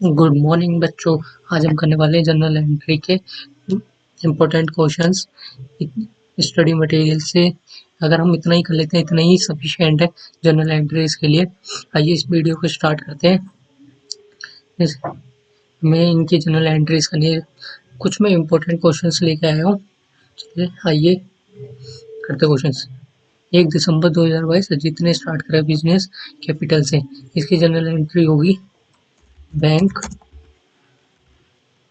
Good morning बच्चों। आज हम करने वाले हैं जनरल एंट्री के इम्पोर्टेंट क्वेश्चंस स्टडी मटेरियल से। अगर हम इतना ही कर लेते हैं, इतना ही सफिशिएंट है जनरल एंट्रीज के लिए। आइए इस वीडियो को स्टार्ट करते हैं। मैं इनकी जनरल एंट्रीज करनी है, कुछ मैं इम्पोर्टेंट क्वेश्चंस लेके आया हूँ। चलिए आइए करते क्वेश्चंस। 1 दिसंबर 2022 अजीत ने स्टार्ट करा बिजनेस कैपिटल से। इसकी जनरल एंट्री होगी bank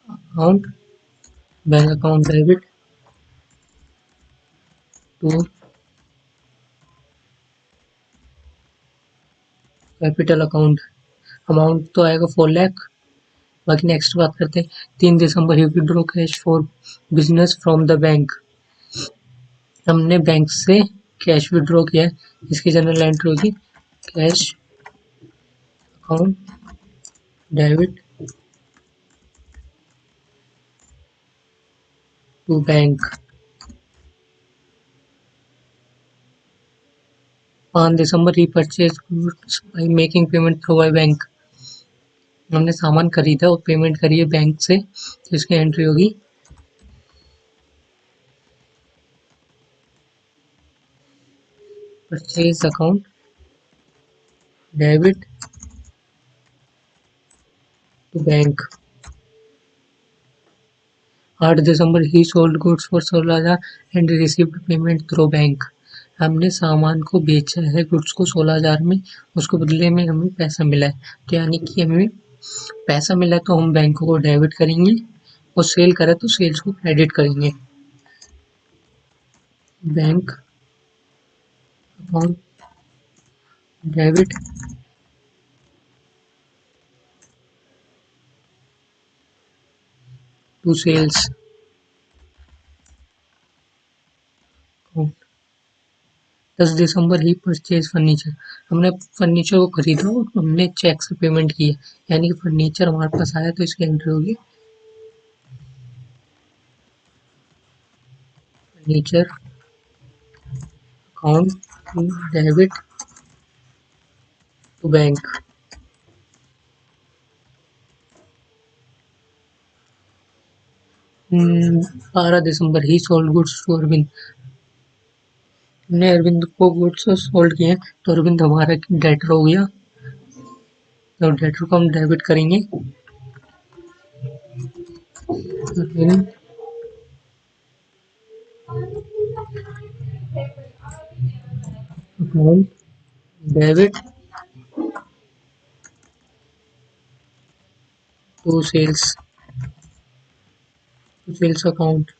account, bank account debit to capital account. Amount तो आएगा 4 लाख। बाकी नेक्स्ट बात करते हैं। 3 December he withdraw cash for business from the bank. हमने बैंक से कैश विड्रॉ किया है। इसकी जनरल एंट्री होगी cash account debit to bank. 5 December he purchase goods by making payment through by bank. हमने सामान खरीदा और पेमेंट करी है बैंक से, तो इसकी एंट्री होगी purchase account debit to bank. 8 दिसंबर ही sold goods for 16,000 and received payment through bank. हमने सामान को बेचा है गुड्स को 16,000 में, उसके बदले में हमें पैसा मिला है। तो यानी कि हमें पैसा मिला है तो हम बैंक को डेबिट करेंगे, और सेल करें तो सेल्स को क्रेडिट करेंगे। Bank account debit to sales account. 10 दिसंबर ही परचेज फर्नीचर। हमने फर्नीचर को खरीदा और हमने चेक से पेमेंट की है, यानी कि फर्नीचर हमारे पास आया, तो इसकी एंट्री होगी furniture account debit to bank. 12 दिसंबर ही सोल्ड गुड्स टू अरविंद। हमने अरविंद को गुड्स सोल्ड किए हैं, तो अरविंद हमारा डेटर हो गया, तो डेटर को हम डेबिट करेंगे। Arvind account debit to sales account.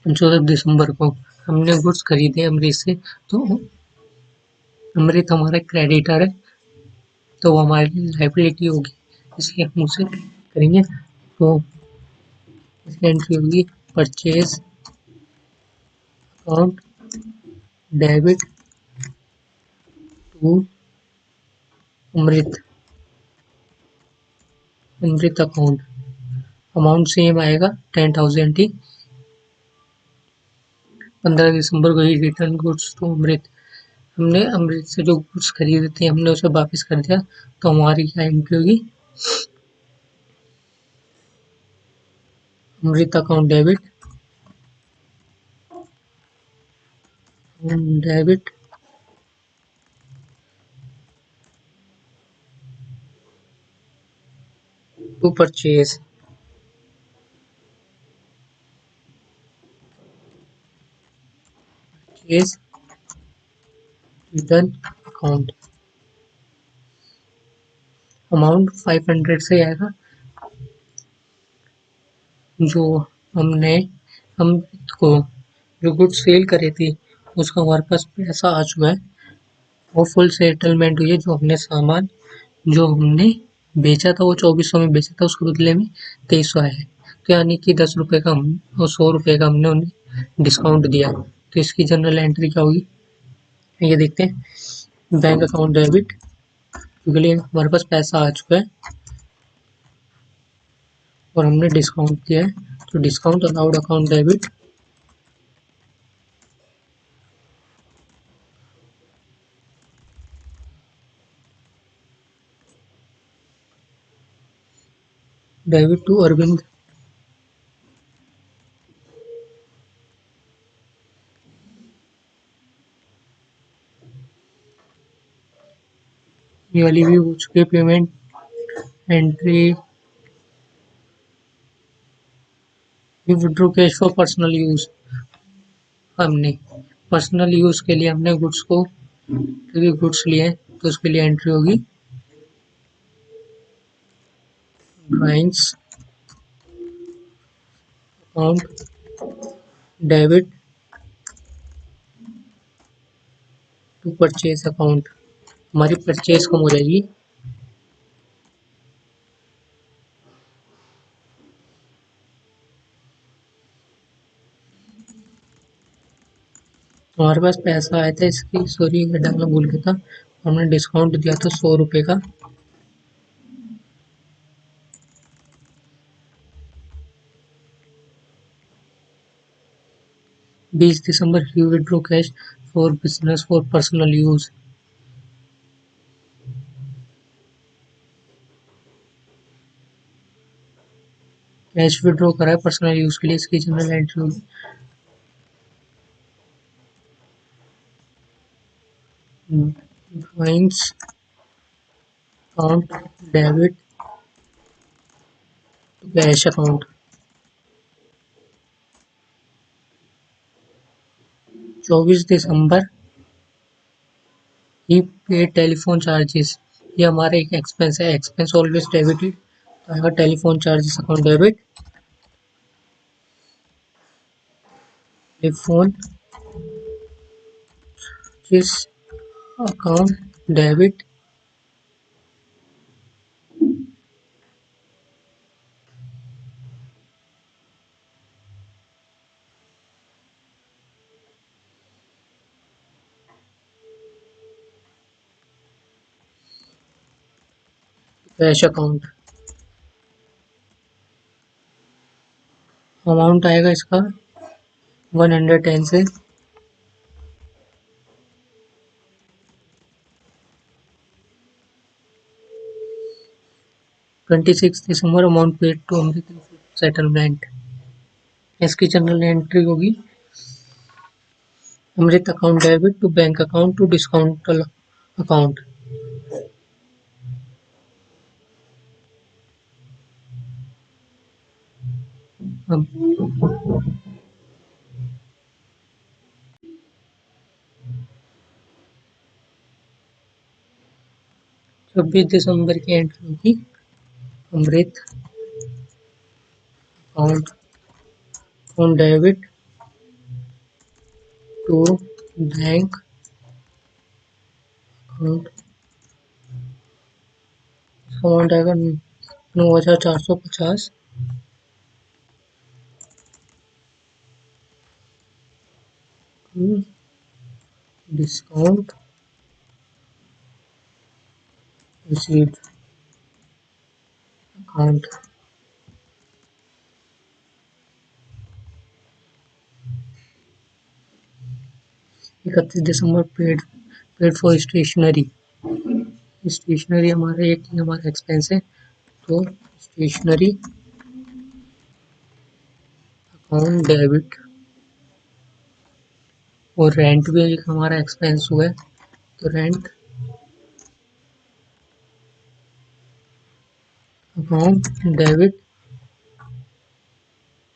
14 दिसंबर को हमने गुड्स खरीदे अमरीत से, तो अमृत हमारा क्रेडिटर है, तो वो हमारी लाइबिलिटी होगी, इसलिए हम उसे करेंगे। तो इसकी एंट्री होगी purchase account debit to Amrit Amrit account. Amount same आएगा 10,000 ही। 15 दिसंबर को ही रिटर्न गुड्स टू अमृत। हमने अमृत से जो गुड्स खरीदे थे हमने उसे वापस कर दिया, तो हमारी क्या एंट्री होगी Amrit account debit to purchase. Return account. Amount 500 से आएगा। जो हमने अमृत को जो गुड्स सेल करे थे उसका हमारे पास पैसा आ चुका है, और फुल सेटलमेंट हुई है। जो हमने बेचा था वो 2400 में बेचा था, उसके बदले में 2300 आया है, तो यानी कि 10 रुपये का हम और 100 रुपये का हमने उन्हें डिस्काउंट दिया। तो इसकी जनरल एंट्री क्या होगी, ये देखते हैं। बैंक अकाउंट डेबिट, क्योंकि हमारे पास पैसा आ चुका है और हमने डिस्काउंट दिया है, तो discount allowed account debit debit to Arvind. ये वाली भी हो चुकी है पेमेंट एंट्री। ये withdraw cash for personal use. हमने पर्सनल यूज के लिए हमने गुड्स को, क्योंकि गुड्स लिए तो उसके लिए एंट्री होगी drawings account debit to purchase account. हमारी परचेज कम हो जाएगी। हमारे पास पैसा आया था इसकी, सॉरी ये डालना भूल गया था। हमने डिस्काउंट दिया था 100 रुपये का। 20 December you withdraw cash for business for personal use. Cash withdraw करा है पर्सनल यूज के लिए, इसकी जनरल एंट्री होगी drawings account debit to cash account. 24 December he pay telephone charges. ये हमारा एक एक्सपेंस है, एक्सपेंस ऑलवेज डेबिटेड, तो आएगा telephone charges account debit. Telephone जिस account debit cash account. Amount आएगा इसका 110 से 26 December amount paid to Amrit settlement. इसकी जनरल एंट्री होगी Amrit account debit to bank account to discount account. अब 26 दिसंबर की एंट्री होगी Amrit account on debit to bank account. Amount आएगा 9450। Discount received account. 31 December paid paid for stationery. Stationery हमारा एक हमारा expense है, तो स्टेशनरी अकाउंट डेबिट। और रेंट भी एक हमारा एक्सपेंस हुआ है, तो रेंट अकाउंट डेबिट।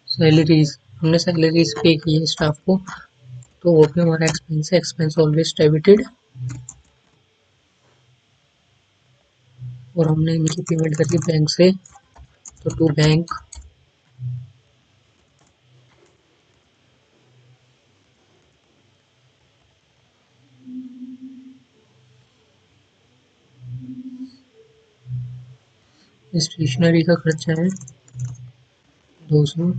सैलरीज, हमने सैलरीज पे की है स्टाफ को, तो वो भी हमारा एक्सपेंस है, एक्सपेंस ऑलवेज डेबिटेड। और हमने इनकी पेमेंट करी बैंक से, तो टू बैंक स्टेशनरी का खर्चा है 200,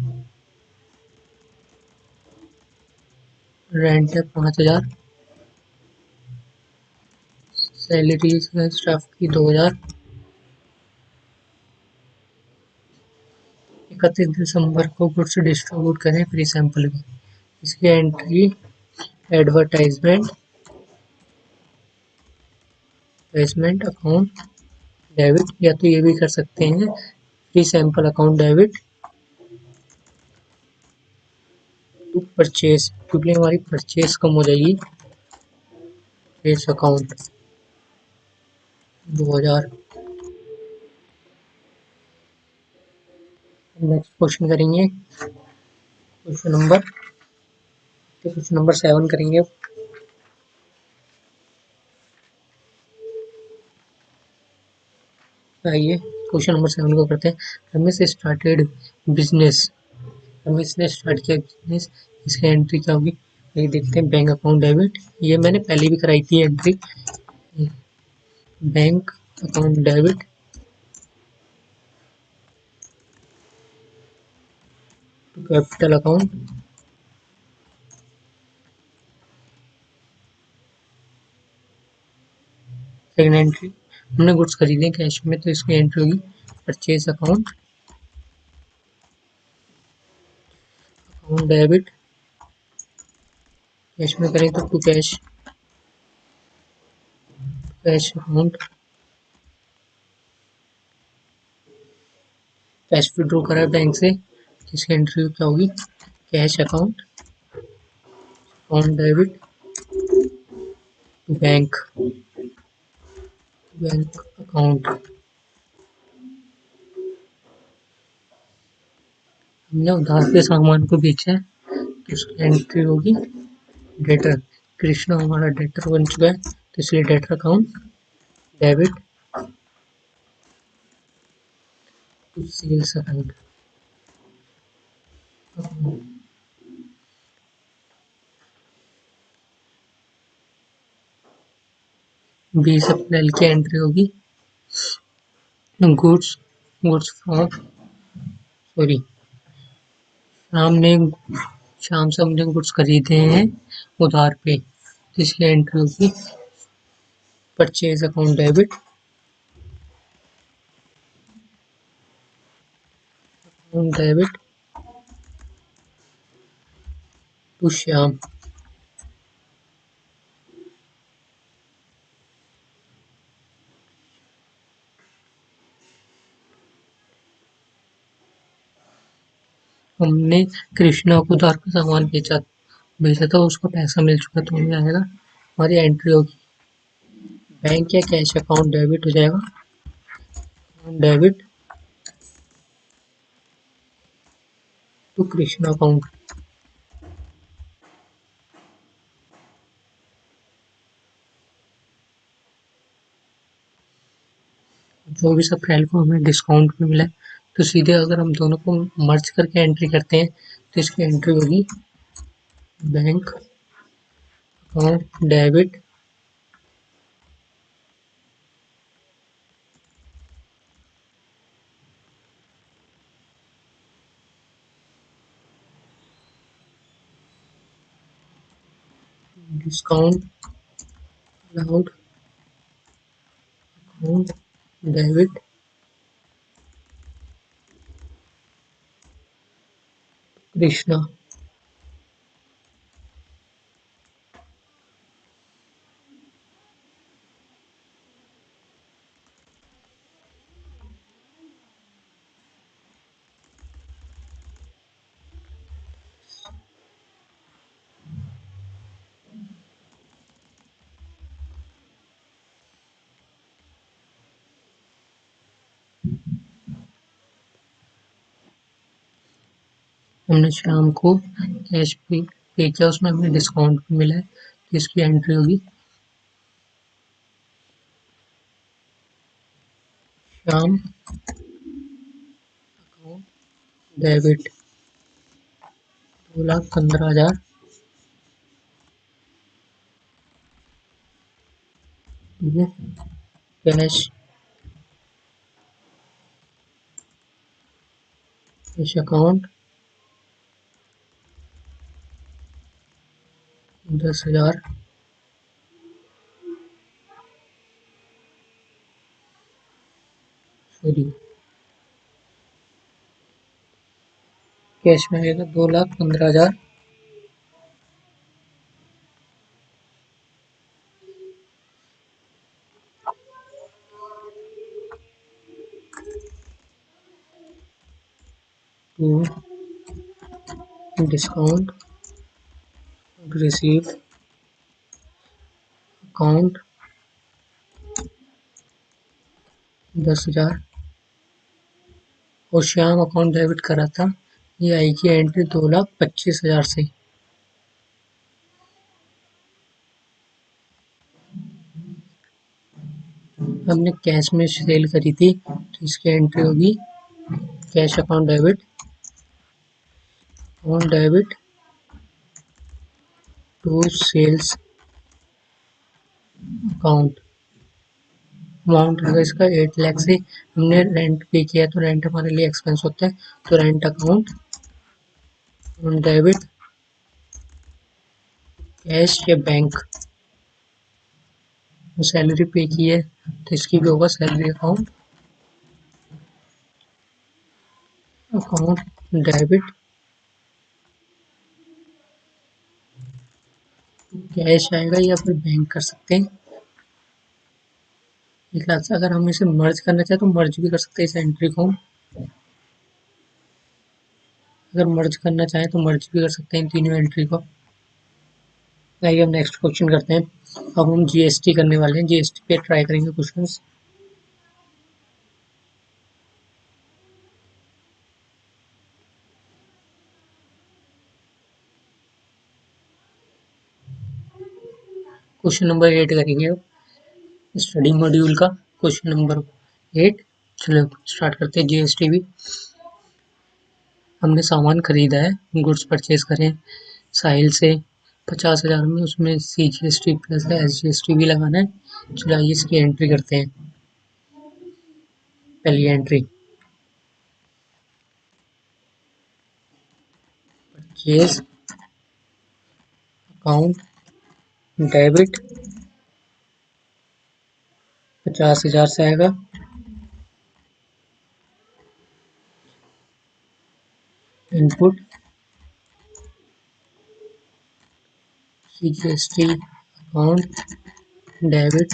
रेंट है 5000, सैलरीज है स्टाफ की 2000। 31 दिसंबर को गुड्स डिस्ट्रीब्यूट करें फ्री सैंपल में। इसकी entry advertisement advertisement account debit, या तो ये भी कर सकते हैं free sample account debit to purchase, क्योंकि हमारी परचेज कम हो जाएगी। Purchase account 2000। नेक्स्ट क्वेश्चन करेंगे, क्वेश्चन नंबर 7 करेंगे। आइए क्वेश्चन नंबर 7 को करते हैं। रमेश स्टार्टेड बिजनेस, रमेश ने स्टार्ट किया बिजनेस, इसकी एंट्री क्या होगी? ये देखते हैं, बैंक अकाउंट डेबिट, ये मैंने पहले भी कराई थी entry. Bank account debit to capital account, second entry हमने गुड्स खरीदे कैश में, तो इसकी एंट्री होगी purchase account, account debit, cash में करें तो to cash, cash account, cash withdraw करा है बैंक से, इसकी एंट्री क्या होगी? Cash account, account debit to bank, bank account. हमने उधार पे सामान को बेचा है, तो इसकी एंट्री होगी डेटर, कृष्णा हमारा डेटर बन चुका है, तो इसलिए debtor account debit to sales account. 20 अप्रैल की एंट्री होगी गुड्स, गुड्स फॉर, सॉरी, शाम ने, शाम से हमने गुड्स खरीदे हैं उधार पे, तो इसकी एंट्री होगी purchase account debit, account debit to Shyam. हमने कृष्णा को उधार पे सामान बेचा बेचा था, उसको पैसा मिल चुका, तो हमें आएगा, हमारी एंट्री होगी बैंक या कैश अकाउंट डेबिट हो जाएगा, डेबिट टू कृष्णा अकाउंट। जो भी सब अप्रैल को हमें डिस्काउंट में मिला है, तो सीधे अगर हम दोनों को मर्ज करके एंट्री करते हैं, तो इसकी एंट्री होगी bank account debit discount allowed account debit Krishna. हमने शाम को कैश पे किया, उसमें हमें डिस्काउंट भी मिला है, तो इसकी एंट्री होगी शाम अकाउंट डेबिट 2,15,000, ठीक है, cash, cash account 10,000, sorry, cash में आएगा 2,15,000, to discount receive अकाउंट 10,000 और श्याम अकाउंट डेबिट करा था। ये आएगी एंट्री 2,25,000 से। हमने कैश में सेल करी थी तो इसकी एंट्री होगी cash account debit to sales account. Amount रहेगा इसका 8 लाख से। हमने रेंट पे किया तो रेंट हमारे लिए एक्सपेंस होता है, तो रेंट अकाउंट डेबिट कैश या बैंक। सैलरी पे की है तो इसकी भी होगा सैलरी अकाउंट डेबिट कैश आएगा या फिर बैंक कर सकते हैं। एक लाख से अगर हम इसे मर्ज करना चाहें तो मर्ज भी कर सकते हैं इस एंट्री को। अगर मर्ज करना चाहें तो मर्ज भी कर सकते हैं इन तीनों एंट्री को। आइए हम नेक्स्ट क्वेश्चन करते हैं। अब हम जीएसटी करने वाले हैं, जीएसटी पे ट्राई करेंगे क्वेश्चंस। क्वेश्चन नंबर 8 करेंगे अब स्टडी मॉड्यूल का क्वेश्चन नंबर 8। चलो स्टार्ट करते हैं। जीएसटी भी हमने सामान खरीदा है, गुड्स परचेज करें साहिल से 50,000 में, उसमें CGST प्लस SGST भी लगाना है। चलो आइए इसकी एंट्री करते हैं। पहली एंट्री परचेज अकाउंट डेबिट 50,000 से आएगा। इनपुट CGST अकाउंट डेबिट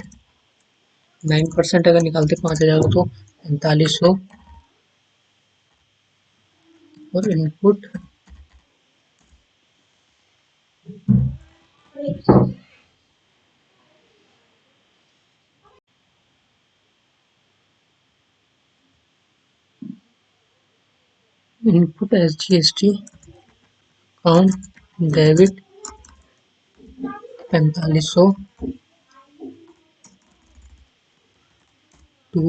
9% अगर निकालते 5,000 तो 4500 और input SGST account debit 4500 to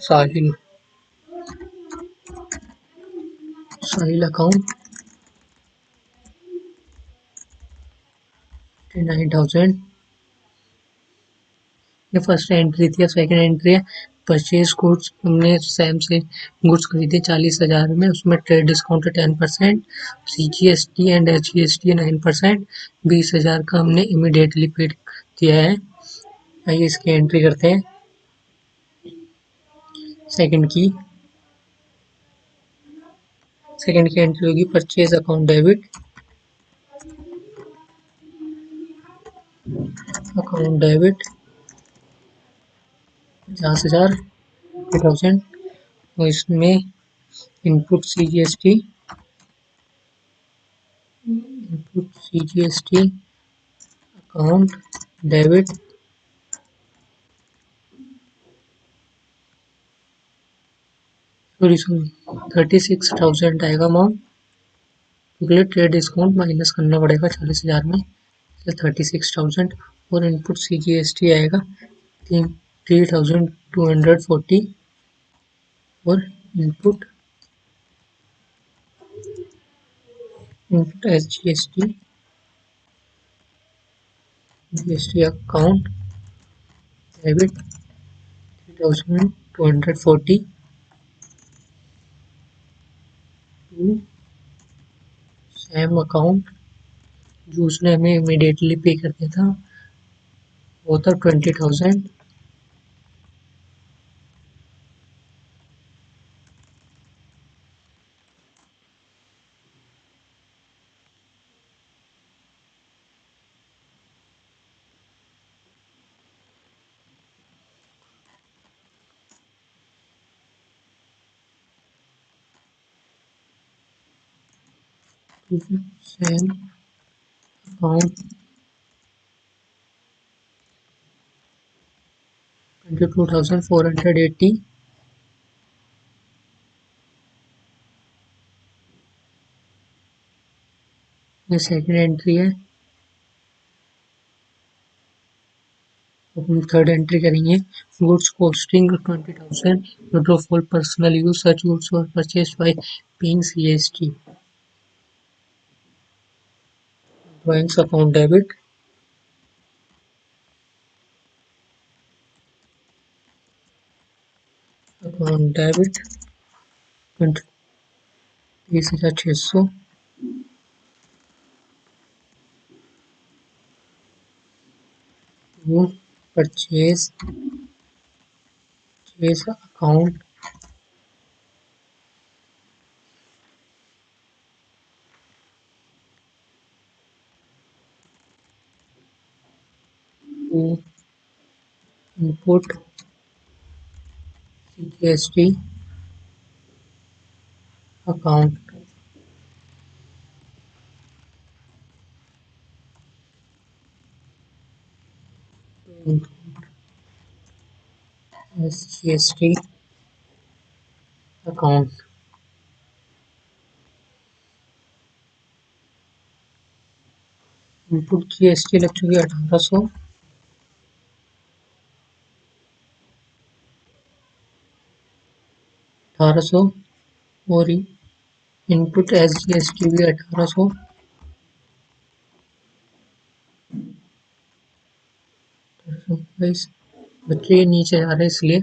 Sahil account 9,000। ये फर्स्ट एंट्री थी। सेकंड एंट्री है परचेज गुड्स। हमने सैम से गुड्स खरीदे 40,000 में, उसमें ट्रेड डिस्काउंट है 10%, CGST एंड SGST 9%। 20,000 का हमने इमीडिएटली पेड किया है। आइए इसकी एंट्री करते हैं। सेकंड की एंट्री होगी परचेज अकाउंट डेबिट 50,000 2000 और इसमें इनपुट CGST अकाउंट डेबिट 36,000 आएगा अमाउंट, क्योंकि ट्रेड डिस्काउंट माइनस करना पड़ेगा 40,000 में, 36,000 और इनपुट CGST आएगा 3,240 और input SGST account debit 3,240 to Sam account जो उसने हमें इमीडिएटली पे कर दिया था, वो था 20,000। सेम अकाउंट 22,480 ये सेकेंड एंट्री है। अब हम थर्ड एंट्री करेंगे। Goods costing 20,000 withdraw for personal use such goods were purchase by paying CST। Drawings account debit account debit 30,600 to purchase account to input CGST account SGST account. Input GST लग चुकी है 1800 और input SGST भी 1800। बच्चे नीचे आ रहे हैं इसलिए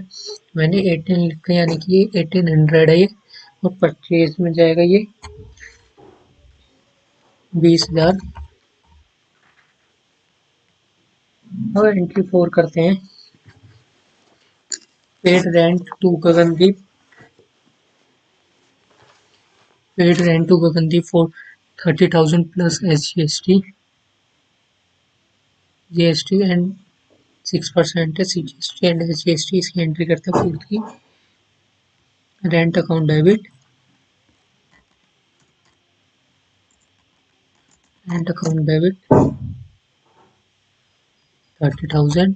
मैंने 18 लिखा, यानी कि ये 1800 है ये, और परचेज में जाएगा ये 20,000। अब एंट्री 4 करते हैं। Paid rent to Gagandeep for 30,000 plus GST and 6% है CGST एंड SGST। इसकी एंट्री करते हैं फोर्थ की। Rent account debit 30,000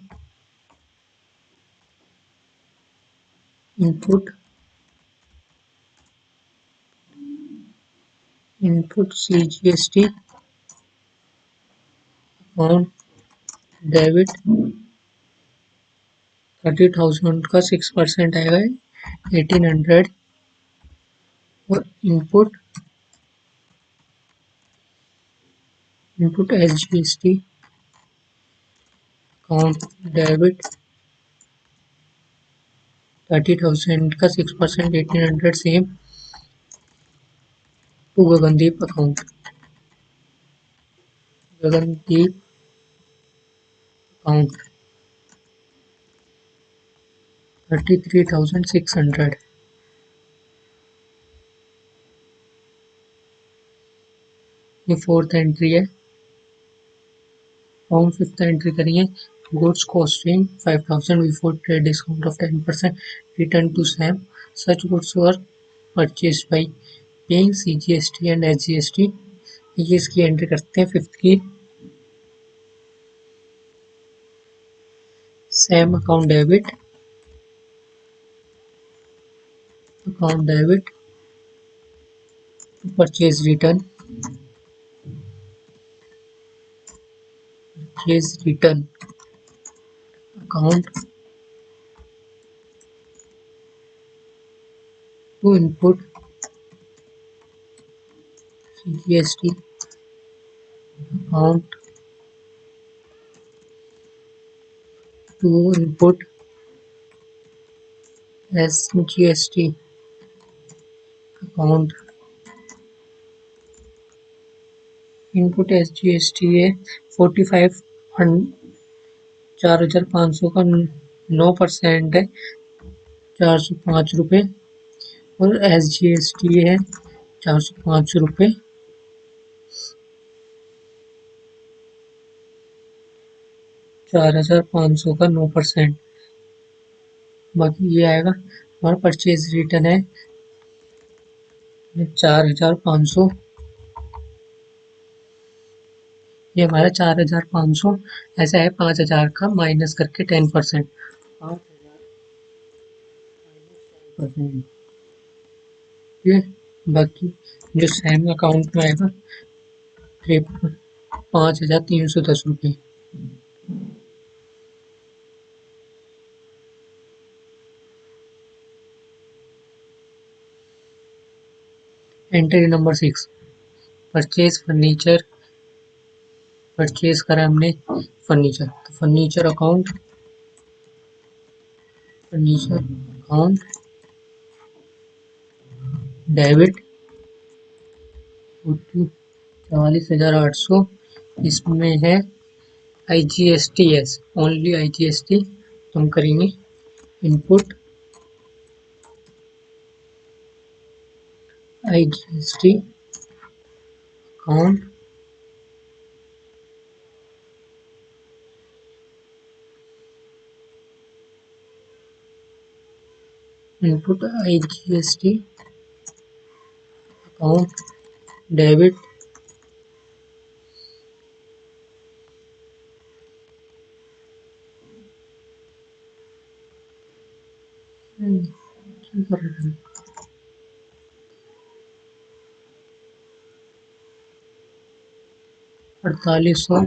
input CGST account debit 30,000 का 6% आएगा 1800 और इनपुट SGST अकाउंट डेबिट 30,000 का 6% 1800 सेम टू गगनदीप अकाउंट 33,600। ये फोर्थ एंट्री है। हम फिफ्थ एंट्री करेंगे। Goods costing 5,000 before trade discount of 10% return to Sam such goods were purchase by paying CGST and SGST। ये इसकी एंट्री करते हैं फिफ्थ की। Sam account debit purchase return account to input CGST account to input SGST account. Input SGST है 45 4,500 का 9% है 405 रुपये और SGST है 405 रुपये 4,500 का 9%। बाकी ये आएगा हमारा परचेज रिटर्न है 4,500 ये हमारा 4,500 ऐसा है, 5,000 का माइनस करके 10%, 5,000 ये बाकी जो सैम अकाउंट में आएगा 5,310 रुपये। Entry number 6, purchase furniture. Purchase करा हमने फर्नीचर, तो फर्नीचर अकाउंट डेबिट 44,800। इसमें है IGST, ओनली IGST। हम करेंगे input IGST account, input IGST account debit क्या कर रहे हैं 4,800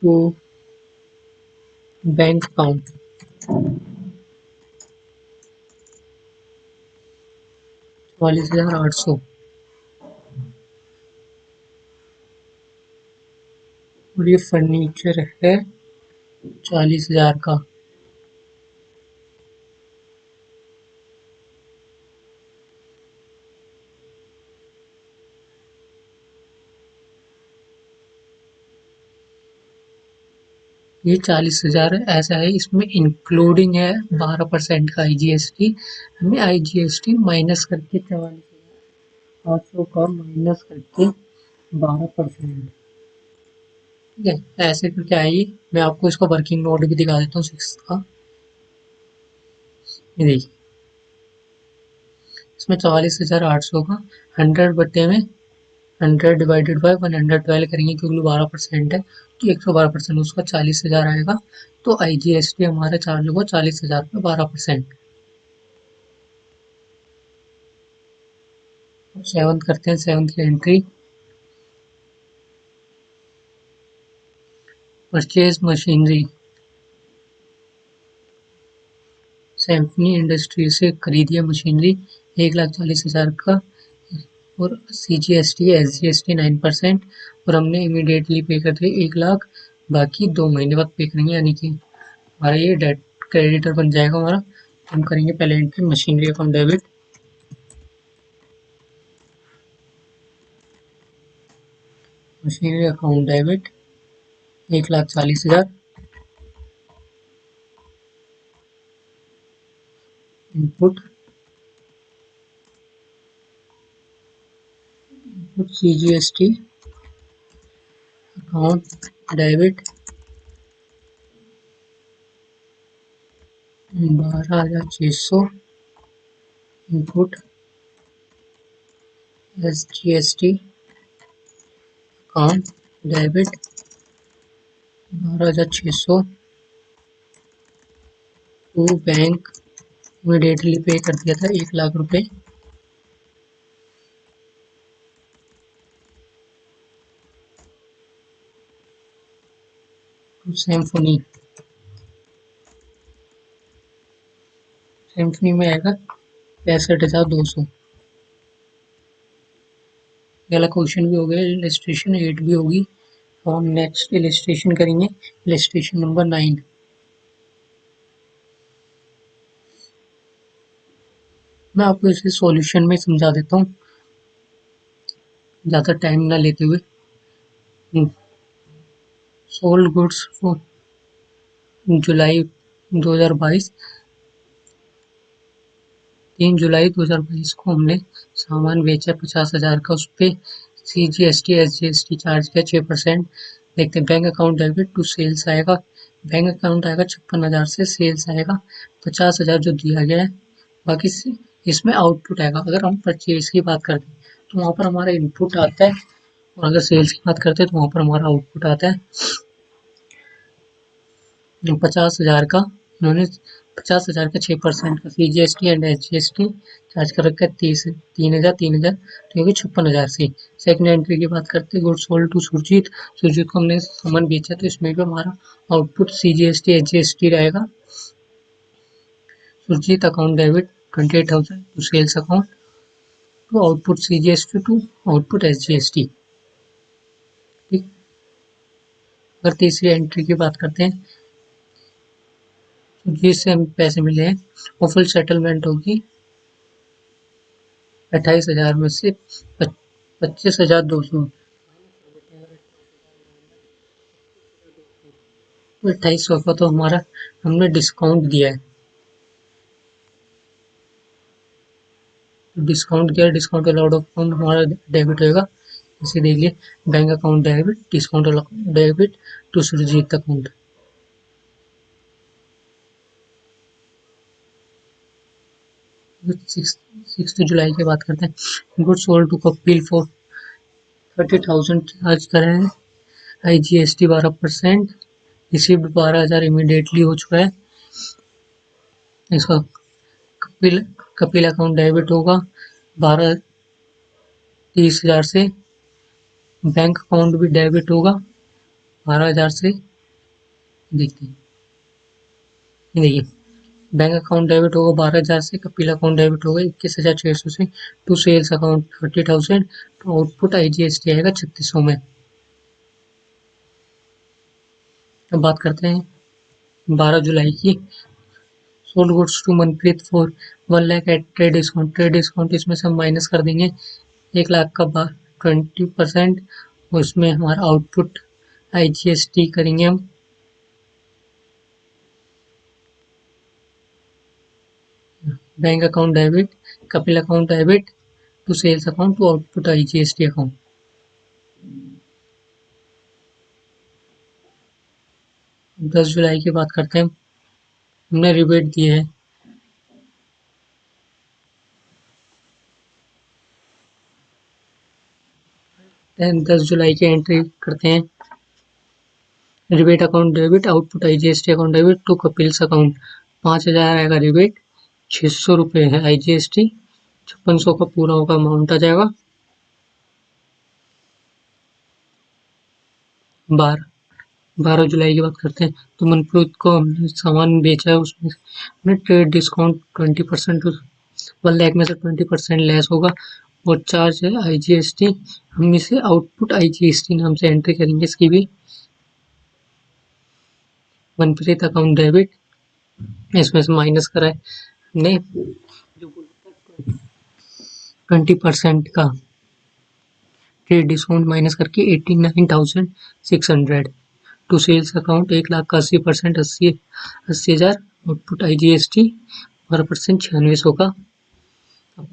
टू बैंक अकाउंट 44,800। और ये फर्नीचर है 40,000 का। ये 40,000 ऐसा है, इसमें इंक्लूडिंग है 12% का IGST। हमें IGST माइनस करके 44,800 का माइनस करके 12%। ठीक है, ऐसे करके आएगी। मैं आपको इसका वर्किंग नोट भी दिखा देता हूँ 6 का। ये देखिए, इसमें 44,800 का 100/100 डिवाइडेड बाय 112 करेंगे, क्योंकि 12% है तो 112% उसका 40,000 आएगा। तो IGST हमारा चार्ज होगा 40,000 पे 12%। अब सेवंथ करते हैं, सेवंथ की एंट्री परचेज मशीनरी। सैम्फनी इंडस्ट्री से खरीदिए मशीनरी 1,40,000 का, और CGST SGST 9%, और हमने इमीडिएटली पे कर दिया 1,00,000। बाकी 2 महीने बाद पे करेंगे, यानी कि हमारा ये डेट क्रेडिटर बन जाएगा हमारा। हम करेंगे पहले entry machinery account debit, machinery account debit 1,40,000, input CGST account debit 12,600, input SGST account debit 12,600 to bank. Immediately pay कर दिया था 1,00,000 रुपए। टू सिम्फनी, सिम्फनी में आएगा 65,200। ये वाला क्वेश्चन भी हो गया, इलस्ट्रेशन 8 भी होगी। और हम नेक्स्ट इलस्ट्रेशन करेंगे, इलस्ट्रेशन नंबर 9। मैं आपको इसे सॉल्यूशन में समझा देता हूँ ज़्यादा टाइम ना लेते हुए। सोल्ड गुड्स फॉर जुलाई 2022, 3 जुलाई 2022 को हमने सामान बेचा 50,000 का, उस पर CGST SGST चार्ज किया 6%। देखते हैं bank account debit to sales आएगा, बैंक अकाउंट आएगा 56,000 से, सेल्स आएगा 50,000 जो दिया गया है। बाकी इसमें आउटपुट आएगा। अगर हम परचेज की बात करते हैं तो वहाँ पर हमारा इनपुट आता है, और अगर सेल्स की बात करते हैं तो वहाँ पर हमारा आउटपुट आता है 50,000 का। इन्होंने 50,000 का 6% का CGST एंड HGST चार्ज कर रखा है 3,000 तो ये भी 56,000 से। सेकंड एंट्री की बात करते हैं, goods sold to Surjeet. Surjeet को हमने सामान बेचा तो इसमें भी हमारा आउटपुट CGST HGST रहेगा। Surjeet account debit 28,000 to sales account to output CGST to output SGST। ठीक। अगर तीसरी एंट्री की बात करते हैं, सुरजीत से हमें पैसे मिले हैं और फुल सेटलमेंट होगी 28,000 में से 25,200, 2800 का तो हमारा हमने डिस्काउंट दिया है। डिस्काउंट दिया, डिस्काउंट अलाउड अकाउंट हमारा डेबिट होगा। इसे देखिए, bank account debit, discount debit to Surjit account. Six जुलाई की बात करते हैं, goods sold to Kapil for 30,000 charge करें हैं, IGST 12%, रिसीव्ड 12,000 इमीडिएटली हो चुका है। इसका कपिल कपिल अकाउंट डेबिट होगा 30,000 से। बैंक अकाउंट भी डेबिट होगा 12,000 से। देखते हैं, देखिए, बैंक अकाउंट डेबिट होगा 12,000 से, कपिल अकाउंट डेबिट होगा 21,600 से, टू सेल्स अकाउंट 30,000, तो आउटपुट IGST आएगा 3,600 में। अब बात करते हैं 12 जुलाई की। Sold goods to Manpreet for 1 lakh at trade discount. Trade discount इसमें से हम माइनस कर देंगे 1 लाख का 20%, उसमें हमारा आउटपुट IGST करेंगे हम। Bank account debit, Kapil account debit to sales account to output IGST account. 10 जुलाई की बात करते हैं, हमने रिबेट दिए है 10 जुलाई की एंट्री करते हैं, rebate account debit, output IGST account debit to Kapil's account. 5,000 आएगा रिबेट, 600 रुपये है IGST, 5600 का पूरा होगा अमाउंट आ जाएगा। 12 जुलाई की बात करते हैं, तो मनप्रीत को हमने सामान बेचा है, उसमें हमने ट्रेड डिस्काउंट 20%, 1 लाख में से 20% लेस होगा, और चार्ज है IGST। हम इसे आउटपुट IGST नाम से एंट्री करेंगे इसकी भी। मनप्रीत अकाउंट डेबिट, इसमें से माइनस करा है हमने जो 20% का ट्रेड डिस्काउंट माइनस करके 89,600, टू सेल्स अकाउंट 1 लाख का 80%, 80,000, आउटपुट IGST 12%, 9600 का। अब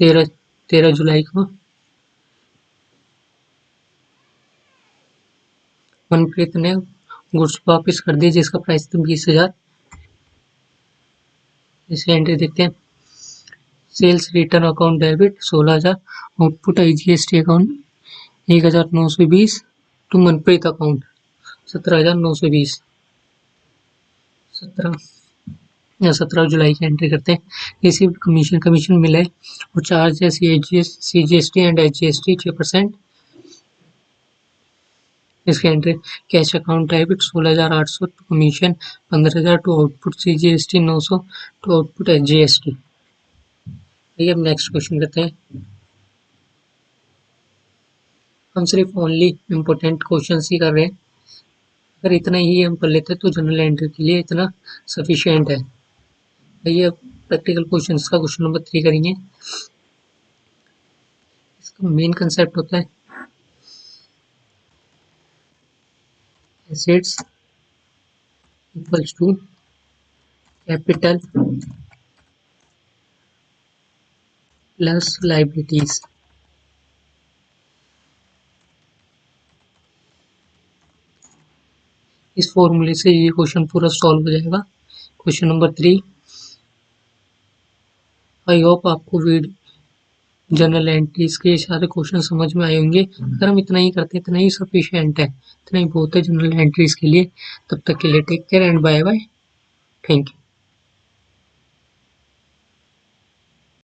13 जुलाई को मनप्रीत ने गुड्स वापस कर दिए जिसका प्राइस था 20,000। इसे एंट्री देखते हैं, sales return account debit 16,000, output IGST account 1,920, to Manpreet account 17,920। 17 जुलाई की एंट्री करते हैं, रिसीव्ड कमीशन मिला है, और चार्ज है CGST एंड HGST 6%। इसकी entry, cash account debit 16,800 to commission 15,000 to output CGST 900 to output HGST। आइए अब नेक्स्ट क्वेश्चन करते हैं। हम सिर्फ ओनली इम्पोर्टेंट क्वेश्चन ही कर रहे हैं, अगर इतना ही हम कर लेते तो जनरल एंट्री के लिए इतना सफिशिएंट है। आइए प्रैक्टिकल क्वेश्चन का क्वेश्चन नंबर 3 करेंगे। इसका मेन कंसेप्ट होता है assets equals to capital plus liabilities. इस फॉर्मूले से ये क्वेश्चन पूरा सॉल्व हो जाएगा। Question number 3। आई होप आपको जनरल एंट्रीज के सारे क्वेश्चन समझ में आए होंगे। अगर हम इतना ही करते हैं, इतना ही सफिशिएंट है, इतना ही बहुत है जनरल एंट्रीज के लिए। तब तक के लिए take care and bye bye. Thank you.